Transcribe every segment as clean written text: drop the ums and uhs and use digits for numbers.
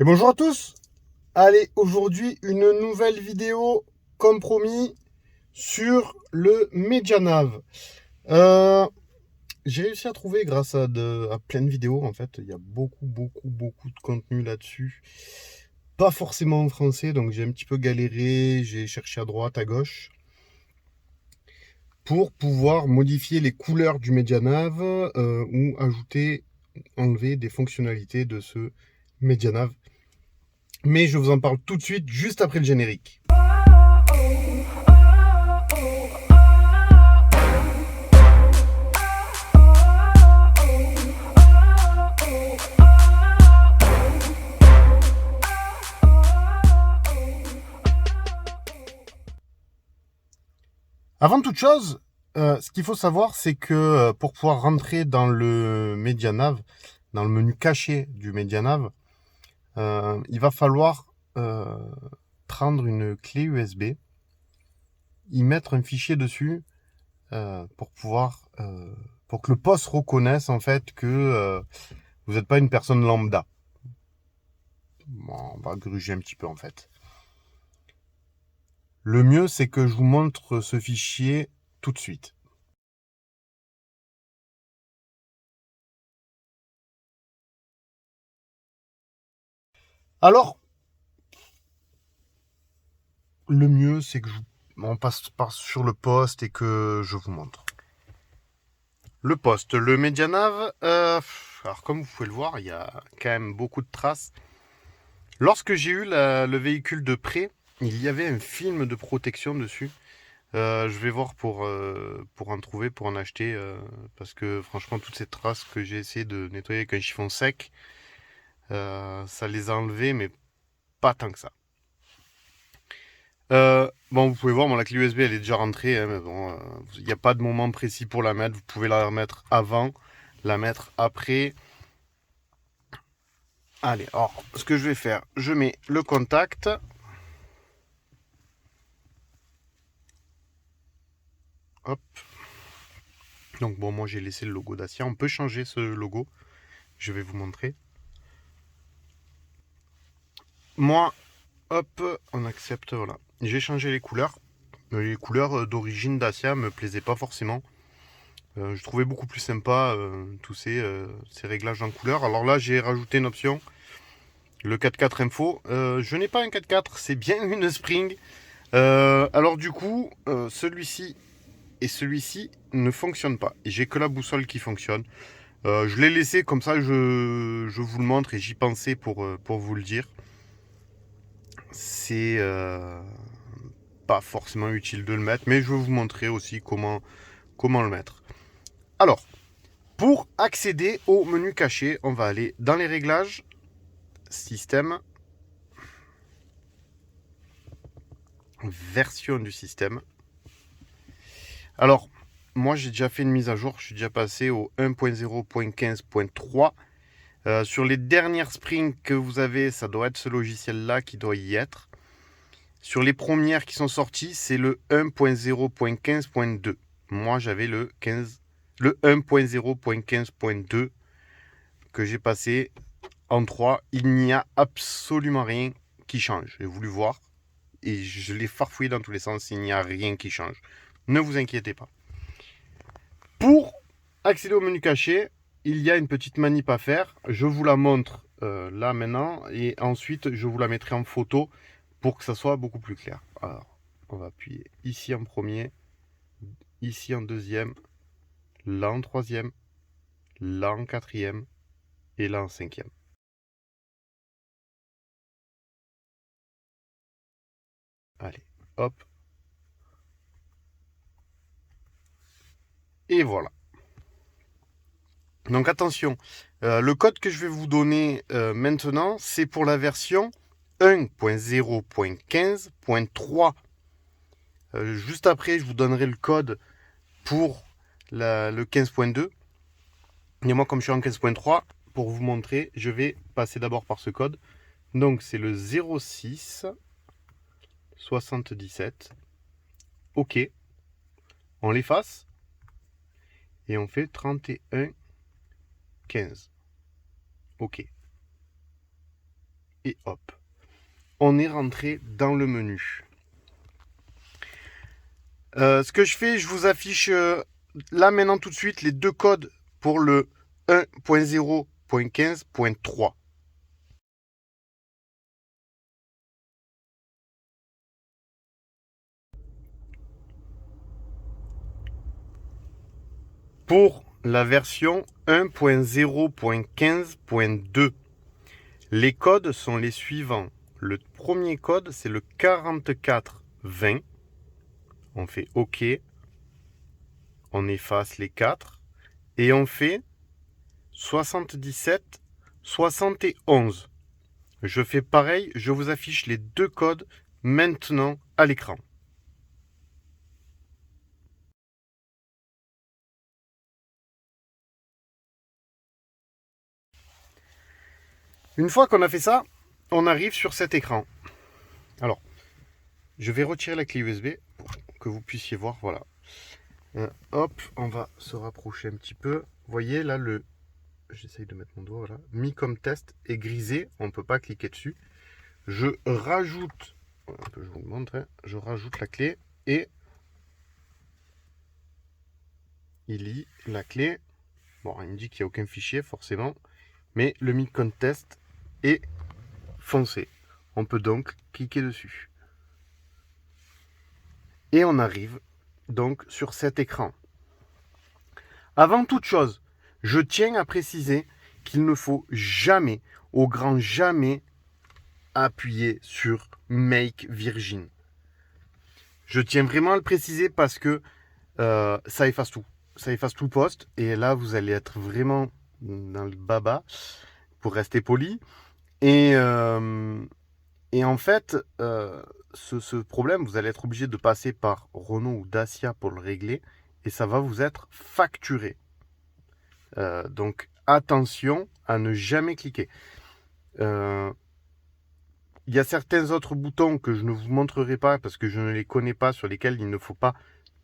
Et bonjour à tous. Allez, aujourd'hui une nouvelle vidéo comme promis sur le Medianav. Euh, j'ai réussi à trouver grâce à plein de vidéos en fait. Il y a beaucoup de contenu là-dessus. Pas forcément en français, donc j'ai un petit peu galéré. J'ai cherché à droite, à gauche pour pouvoir modifier les couleurs du Medianav ou ajouter, enlever des fonctionnalités de ce Medianav. Mais je vous en parle tout de suite, juste après le générique. Avant toute chose, ce qu'il faut savoir, c'est que pour pouvoir rentrer dans le Medianav, dans le menu caché du Medianav, il va falloir prendre une clé USB, y mettre un fichier dessus pour pouvoir, pour que le poste reconnaisse en fait que vous n'êtes pas une personne lambda. Bon, on va gruger un petit peu en fait. Le mieux, c'est que je vous montre ce fichier tout de suite. Alors, le mieux, c'est que on passe sur le poste et que je vous montre. Le poste, le Medianav, alors comme vous pouvez le voir, il y a quand même beaucoup de traces. Lorsque j'ai eu le véhicule de près, il y avait un film de protection dessus. Je vais voir pour en trouver, pour en acheter, parce que franchement, toutes ces traces que j'ai essayé de nettoyer avec un chiffon sec, ça les a enlevées, mais pas tant que ça. Bon, vous pouvez voir, la clé USB elle est déjà rentrée, hein, mais bon, il n'y a pas de moment précis pour la mettre. Vous pouvez la remettre avant, la mettre après. Allez, alors, ce que je vais faire, je mets le contact. Hop. Donc bon, moi j'ai laissé le logo Dacia. On peut changer ce logo. Je vais vous montrer. Moi, hop, on accepte, voilà. J'ai changé les couleurs. Les couleurs d'origine Dacia me plaisaient pas forcément. Je trouvais beaucoup plus sympa tous ces réglages en couleur. Alors là, j'ai rajouté une option, le 4x4 Info. Je n'ai pas un 4x4, c'est bien une Spring. Alors du coup, celui-ci et celui-ci ne fonctionnent pas. J'ai que la boussole qui fonctionne. Je l'ai laissé comme ça, je vous le montre et j'y pensais pour vous le dire. C'est pas forcément utile de le mettre, mais je vais vous montrer aussi comment le mettre. Alors, pour accéder au menu caché, on va aller dans les réglages, système, version du système. Alors, moi j'ai déjà fait une mise à jour, je suis déjà passé au 1.0.15.3. Sur les dernières Spring que vous avez, ça doit être ce logiciel-là qui doit y être. Sur les premières qui sont sorties, c'est le 1.0.15.2. Moi j'avais le 1.0.15.2 que j'ai passé en 3. Il n'y a absolument rien qui change. J'ai voulu voir et je l'ai farfouillé dans tous les sens. Il n'y a rien qui change. Ne vous inquiétez pas. Pour accéder au menu caché, il y a une petite manip à faire. Je vous la montre là maintenant et ensuite je vous la mettrai en photo pour que ça soit beaucoup plus clair. Alors, on va appuyer ici en premier, ici en deuxième, là en troisième, là en quatrième et là en cinquième. Allez, hop. Et voilà. Donc attention, le code que je vais vous donner maintenant, c'est pour la version 1.0.15.3. Juste après, je vous donnerai le code pour le 15.2. Et moi, comme je suis en 15.3, pour vous montrer, je vais passer d'abord par ce code. Donc c'est le 06 77. OK. On l'efface. Et on fait 31 15. OK. et hop. On est rentré dans le menu. Ce que je fais, je vous affiche là maintenant tout de suite les deux codes pour le 1.0.15.3. Pour la version 1.0.15.2, les codes sont les suivants. Le premier code, c'est le 4420. On fait OK. On efface les 4. Et on fait 77 71. Je fais pareil, je vous affiche les deux codes maintenant à l'écran. Une fois qu'on a fait ça, on arrive sur cet écran. Alors, je vais retirer la clé USB pour que vous puissiez voir. Voilà. Hop, on va se rapprocher un petit peu. Vous voyez là, j'essaye de mettre mon doigt, voilà. Mis comme test est grisé, on ne peut pas cliquer dessus. Je rajoute, je vous le montre, hein. Je rajoute la clé et il lit la clé. Bon, il me dit qu'il n'y a aucun fichier forcément, mais le Mic Contest est foncé. On peut donc cliquer dessus. Et on arrive donc sur cet écran. Avant toute chose, je tiens à préciser qu'il ne faut jamais, au grand jamais, appuyer sur Make Virgin. Je tiens vraiment à le préciser parce que ça efface tout. Ça efface tout le poste. Et là, vous allez être vraiment dans le baba pour rester poli. Et en fait, ce problème, vous allez être obligé de passer par Renault ou Dacia pour le régler. Et ça va vous être facturé. Donc, attention à ne jamais cliquer. Il y a certains autres boutons que je ne vous montrerai pas parce que je ne les connais pas, sur lesquels il ne faut pas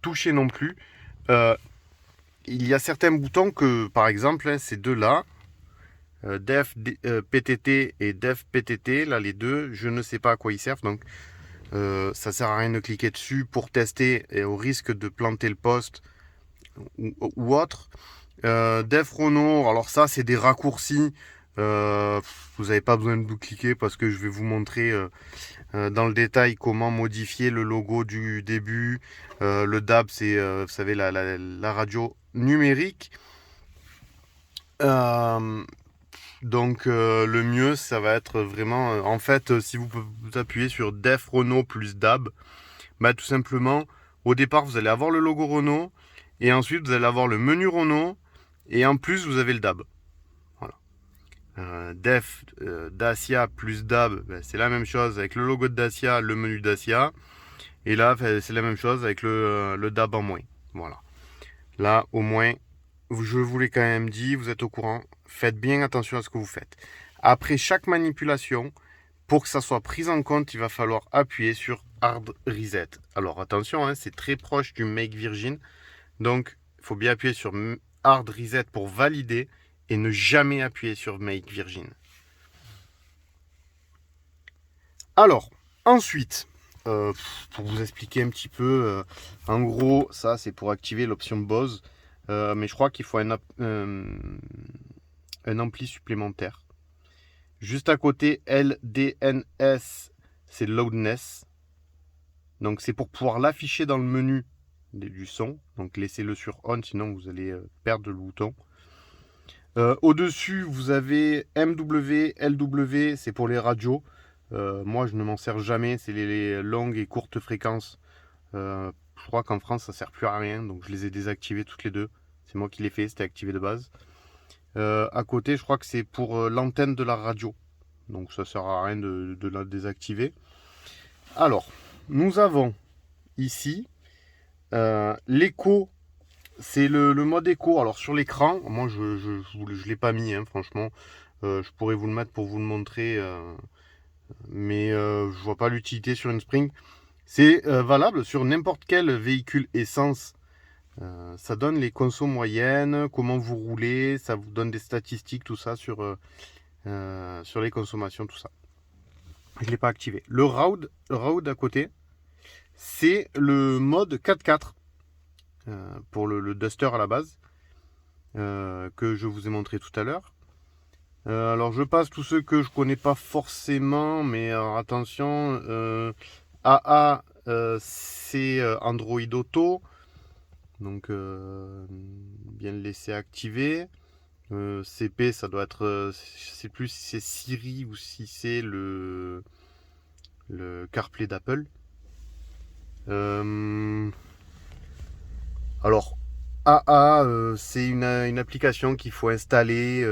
toucher non plus. Il y a certains boutons que, par exemple, hein, ces deux-là, Def PTT et Def PTT, là les deux, je ne sais pas à quoi ils servent. Donc, ça sert à rien de cliquer dessus pour tester et au risque de planter le poste ou autre. Def Renault, alors ça, c'est des raccourcis. Vous n'avez pas besoin de vous cliquer parce que je vais vous montrer dans le détail comment modifier le logo du début. Le DAB, c'est, vous savez, la radio numérique. Donc le mieux, ça va être vraiment... en fait, si vous appuyez sur Def Renault plus DAB, bah, tout simplement, au départ, vous allez avoir le logo Renault. Et ensuite, vous allez avoir le menu Renault. Et en plus, vous avez le DAB. Def Dacia plus DAB, ben, c'est la même chose avec le logo de Dacia, le menu Dacia. Et là, c'est la même chose avec le DAB en moins. Voilà. Là, au moins, je vous l'ai quand même dit, vous êtes au courant. Faites bien attention à ce que vous faites. Après chaque manipulation, pour que ça soit pris en compte, il va falloir appuyer sur Hard Reset. Alors attention, hein, c'est très proche du Make Virgin. Donc, il faut bien appuyer sur Hard Reset pour valider et ne jamais appuyer sur Make Virgin. Alors, ensuite, pour vous expliquer un petit peu, en gros, ça c'est pour activer l'option Bose, mais je crois qu'il faut un ampli supplémentaire. Juste à côté, LDNS, c'est Loudness. Donc c'est pour pouvoir l'afficher dans le menu du son. Donc laissez-le sur On, sinon vous allez perdre le bouton. Au-dessus, vous avez MW, LW, c'est pour les radios. Moi, je ne m'en sers jamais. C'est les longues et courtes fréquences. Je crois qu'en France, ça ne sert plus à rien. Donc, je les ai désactivées toutes les deux. C'est moi qui l'ai fait. C'était activé de base. À côté, je crois que c'est pour l'antenne de la radio. Donc, ça ne sert à rien de la désactiver. Alors, nous avons ici l'écho. C'est le mode écho. Alors sur l'écran, moi je l'ai pas mis, hein, franchement. Je pourrais vous le mettre pour vous le montrer, mais je vois pas l'utilité sur une Spring. C'est valable sur n'importe quel véhicule essence. Ça donne les consos moyennes, comment vous roulez, ça vous donne des statistiques, tout ça sur les consommations, tout ça. Je ne l'ai pas activé. Le RAUD à côté, c'est le mode 4x4 pour le Duster à la base, que je vous ai montré tout à l'heure. Alors je passe tous ceux que je connais pas forcément, mais alors, attention, AA c'est Android Auto, donc bien le laisser activer. CP ça doit être, je sais plus si c'est Siri ou si c'est le CarPlay d'Apple. Alors AA c'est une application qu'il faut installer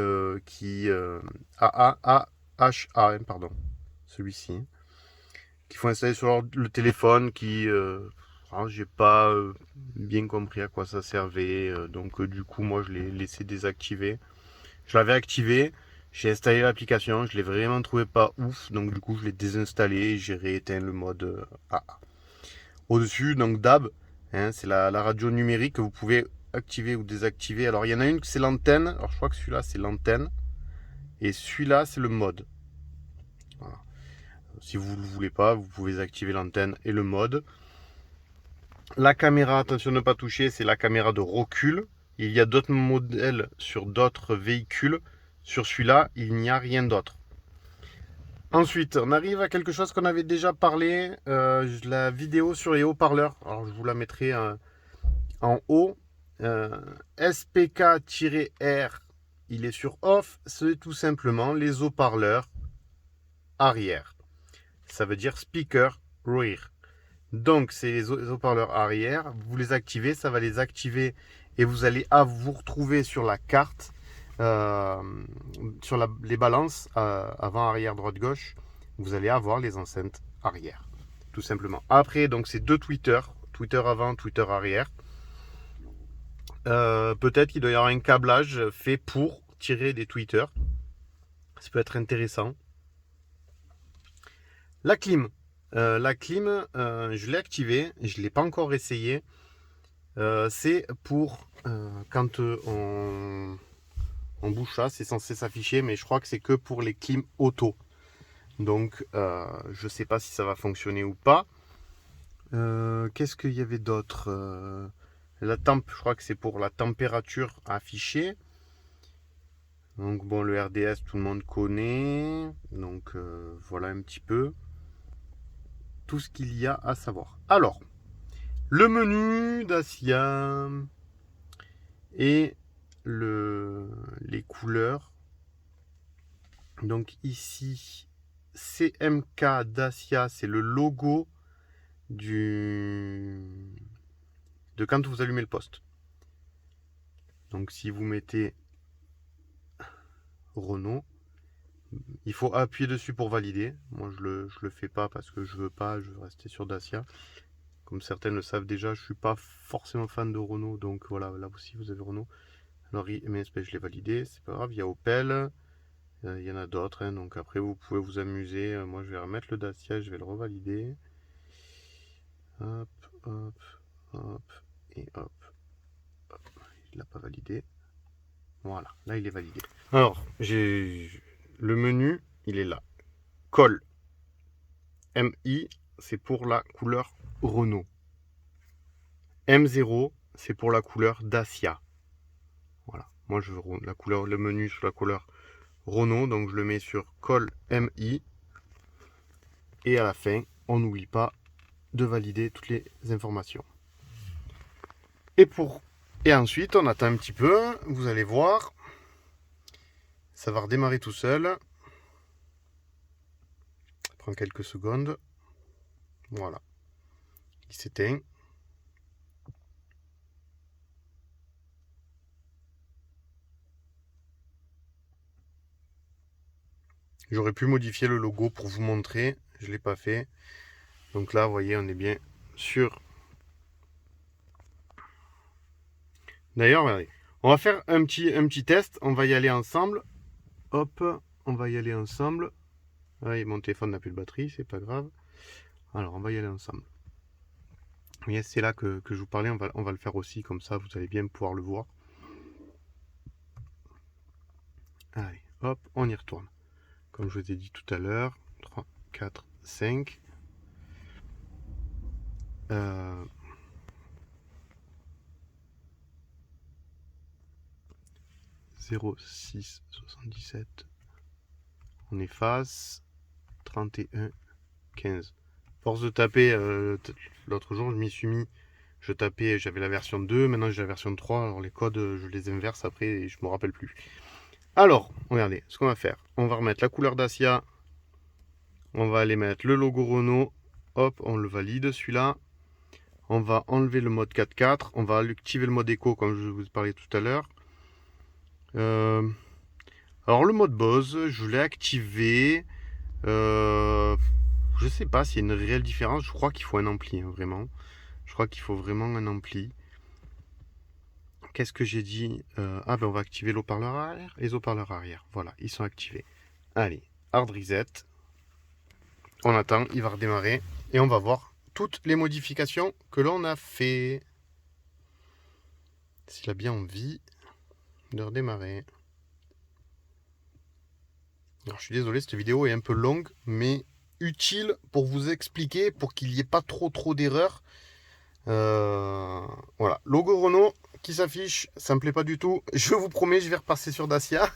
AAAHA, pardon, celui-ci, hein, qu'il faut installer sur le téléphone j'ai pas bien compris à quoi ça servait, donc du coup moi je l'ai laissé désactiver. Je l'avais activé, j'ai installé l'application, je l'ai vraiment trouvé pas ouf, donc du coup je l'ai désinstallé et j'ai rééteint le mode AA. Au-dessus, donc DAB, hein, c'est la radio numérique que vous pouvez activer ou désactiver. Alors il y en a une que c'est l'antenne, alors je crois que celui-là c'est l'antenne, et celui-là c'est le mode. Voilà. Si vous ne le voulez pas, vous pouvez activer l'antenne et le mode. La caméra, attention de ne pas toucher, c'est la caméra de recul. Il y a d'autres modèles sur d'autres véhicules. Sur celui-là, il n'y a rien d'autre. Ensuite, on arrive à quelque chose qu'on avait déjà parlé, la vidéo sur les haut-parleurs. Alors, je vous la mettrai en haut. SPK-R, il est sur off. C'est tout simplement les haut-parleurs arrière. Ça veut dire speaker rear. Donc, c'est les haut-parleurs arrière. Vous les activez, ça va les activer et vous allez vous retrouver sur la carte, sur les balances avant, arrière, droite, gauche. Vous allez avoir les enceintes arrière, tout simplement. Après, donc, c'est deux Twitter avant, Twitter arrière. Peut-être qu'il doit y avoir un câblage fait pour tirer des tweeters. Ça peut être intéressant. La clim. Je l'ai activée, je ne l'ai pas encore essayé. C'est pour quand on bouge ça, c'est censé s'afficher, mais je crois que c'est que pour les clims auto. Donc je ne sais pas si ça va fonctionner ou pas. Qu'est-ce qu'il y avait d'autre? Je crois que c'est pour la température affichée. Donc bon, le RDS, tout le monde connaît. Donc voilà un petit peu tout ce qu'il y a à savoir. Alors, le menu Dacia et les couleurs. Donc ici, CMK Dacia, c'est le logo de quand vous allumez le poste. Donc si vous mettez Renault, il faut appuyer dessus pour valider. Moi je le fais pas parce que je veux rester sur Dacia. Comme certains le savent déjà, je suis pas forcément fan de Renault, donc voilà, là aussi vous avez Renault. Alors MSP, je l'ai validé, c'est pas grave. Il y a Opel, il y en a d'autres, hein, donc après vous pouvez vous amuser. Moi je vais remettre le Dacia, je vais le revalider. Hop, hop, hop, et hop. Il l'a pas validé. Voilà, là il est validé. Alors, le menu, il est là. Col. MI, c'est pour la couleur Renault. M0, c'est pour la couleur Dacia. Voilà, moi je veux le menu sur la couleur Renault, donc je le mets sur Col MI. Et à la fin, on n'oublie pas de valider toutes les informations. Et ensuite, on attend un petit peu, vous allez voir, ça va redémarrer tout seul. Ça prend quelques secondes. Voilà, il s'éteint. J'aurais pu modifier le logo pour vous montrer, je ne l'ai pas fait. Donc là, vous voyez, on est bien sûr. D'ailleurs, regardez, on va faire un petit test, on va y aller ensemble. Hop, on va y aller ensemble. Ah, mon téléphone n'a plus de batterie, c'est pas grave. Alors, on va y aller ensemble. Oui, c'est là que je vous parlais, on va le faire aussi, comme ça, vous allez bien pouvoir le voir. Allez, hop, on y retourne. Comme je vous ai dit tout à l'heure, 3, 4, 5. 0,6, 77. On efface. 31, 15. Force de taper, l'autre jour je m'y suis mis. Je tapais, j'avais la version 2, maintenant j'ai la version 3. Alors les codes, je les inverse après et je me rappelle plus. Alors, regardez, ce qu'on va faire. On va remettre la couleur Dacia. On va aller mettre le logo Renault. Hop, on le valide celui-là. On va enlever le mode 4x4. On va activer le mode éco comme je vous parlais tout à l'heure. Alors le mode Bose, je l'ai activé. Je sais pas s'il y a une réelle différence. Je crois qu'il faut un ampli, hein, vraiment. Je crois qu'il faut vraiment un ampli. Qu'est-ce que j'ai dit? Ah ben on va activer l'haut-parleur arrière. Les haut-parleurs arrière, voilà, ils sont activés. Allez, hard reset. On attend, il va redémarrer. Et on va voir toutes les modifications que l'on a fait. S'il a bien envie de redémarrer. Alors je suis désolé, cette vidéo est un peu longue, mais utile pour vous expliquer, pour qu'il n'y ait pas trop d'erreurs. Voilà, logo Renault qui s'affiche, ça me plaît pas du tout. Je vous promets, je vais repasser sur Dacia.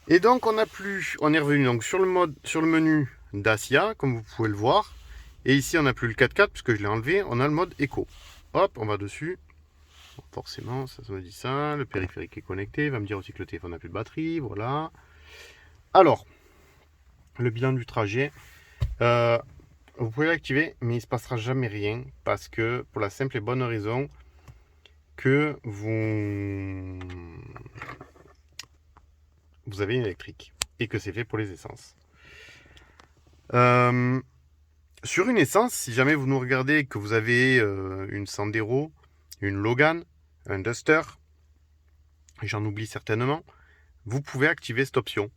Et donc on est revenu donc sur le menu Dacia, comme vous pouvez le voir. Et ici on n'a plus le 4x4 puisque je l'ai enlevé, on a le mode éco. Hop, on va dessus. Bon, forcément, ça me dit ça. Le périphérique est connecté. Il va me dire aussi que le téléphone n'a plus de batterie. Voilà. Alors, le bilan du trajet. Vous pouvez l'activer, mais il ne se passera jamais rien. Parce que, pour la simple et bonne raison que vous avez une électrique. Et que c'est fait pour les essences. Sur une essence, si jamais vous nous regardez que vous avez une Sandero, une Logan, un Duster, j'en oublie certainement, vous pouvez activer cette option.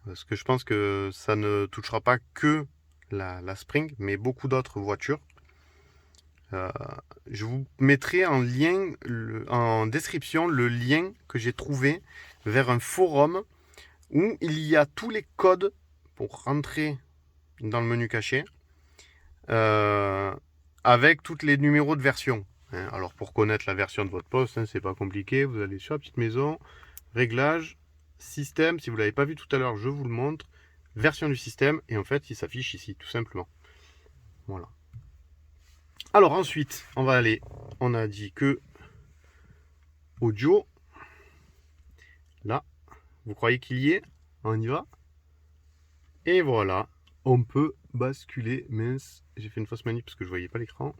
Parce que je pense que ça ne touchera pas que la Spring, mais beaucoup d'autres voitures. Je vous mettrai en lien, en description, le lien que j'ai trouvé vers un forum où il y a tous les codes pour rentrer dans le menu caché. Avec tous les numéros de version. Alors pour connaître la version de votre poste, c'est pas compliqué. Vous allez sur la petite maison, réglages, système. Si vous l'avez pas vu tout à l'heure, je vous le montre. Version du système et en fait il s'affiche ici tout simplement. Voilà. Alors ensuite on va aller. On a dit que audio. Là, vous croyez qu'il y est? On y va. Et voilà, on peut basculer. Mince, j'ai fait une fausse manip parce que je voyais pas l'écran.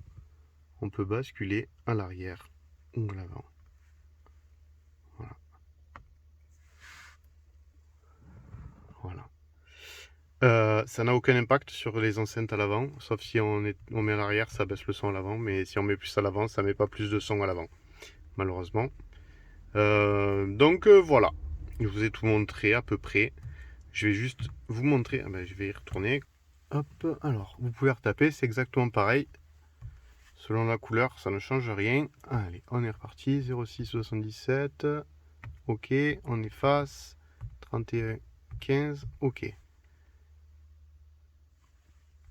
On peut basculer à l'arrière ou à l'avant. Voilà. Voilà. Ça n'a aucun impact sur les enceintes à l'avant, sauf si on met à l'arrière, ça baisse le son à l'avant, mais si on met plus à l'avant, ça met pas plus de son à l'avant, malheureusement. Donc voilà, je vous ai tout montré à peu près. Je vais juste vous montrer, je vais y retourner. Hop, alors vous pouvez retaper, c'est exactement pareil. Selon la couleur, ça ne change rien. Allez, on est reparti. 0677. OK. On efface. 31, 15. OK.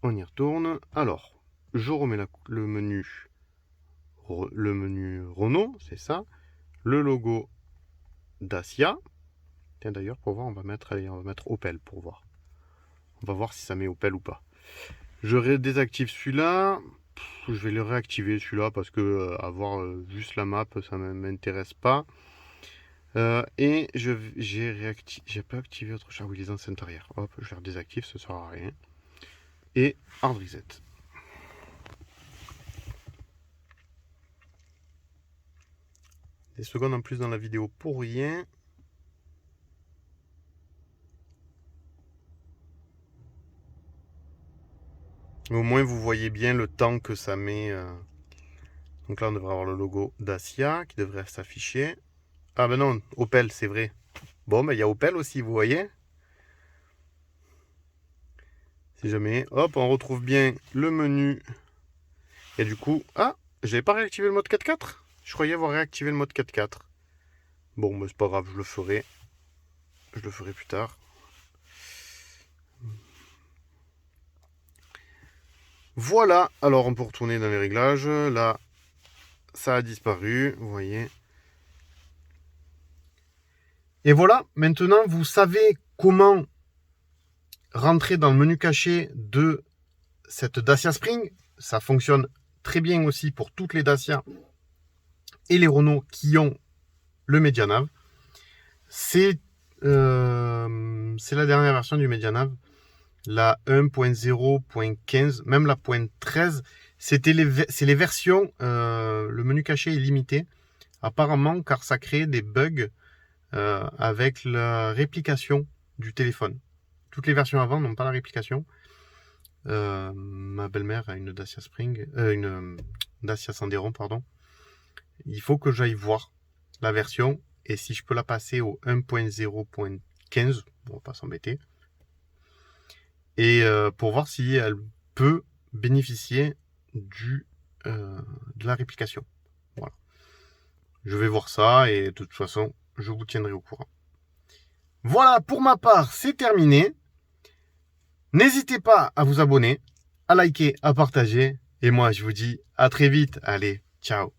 On y retourne. Alors, je remets le menu Renault, c'est ça. Le logo Dacia. Tiens, d'ailleurs, pour voir, on va mettre Opel pour voir. On va voir si ça met Opel ou pas. Je désactive celui-là. Je vais le réactiver celui-là parce que avoir juste la map, ça ne m'intéresse pas. Et j'ai pas activé autre chose. Ah oui, les enceintes arrière. Hop, je les redésactive, ça ne sert à rien. Et hard reset. Des secondes en plus dans la vidéo pour rien. Au moins vous voyez bien le temps que ça met. Donc là on devrait avoir le logo Dacia qui devrait s'afficher. Ah ben non, Opel c'est vrai. Bon ben il y a Opel aussi, vous voyez. Si jamais, hop, on retrouve bien le menu. Et du coup, ah, j'avais pas réactivé le mode 4x4. Je croyais avoir réactivé le mode 4x4. Bon, mais c'est pas grave, je le ferai. Je le ferai plus tard. Voilà, alors on peut retourner dans les réglages. Là, ça a disparu, vous voyez. Et voilà, maintenant vous savez comment rentrer dans le menu caché de cette Dacia Spring. Ça fonctionne très bien aussi pour toutes les Dacia et les Renault qui ont le Medianav. C'est la dernière version du Medianav, la 1.0.15, même la .13. C'est les versions, le menu caché est limité, apparemment, car ça crée des bugs avec la réplication du téléphone. Toutes les versions avant n'ont pas la réplication. Ma belle-mère a une Dacia Spring, une Dacia Sandero, pardon. Il faut que j'aille voir la version et si je peux la passer au 1.0.15, on va pas s'embêter. Et pour voir si elle peut bénéficier de la réplication. Voilà. Je vais voir ça et de toute façon, je vous tiendrai au courant. Voilà, pour ma part, c'est terminé. N'hésitez pas à vous abonner, à liker, à partager. Et moi, je vous dis à très vite. Allez, ciao.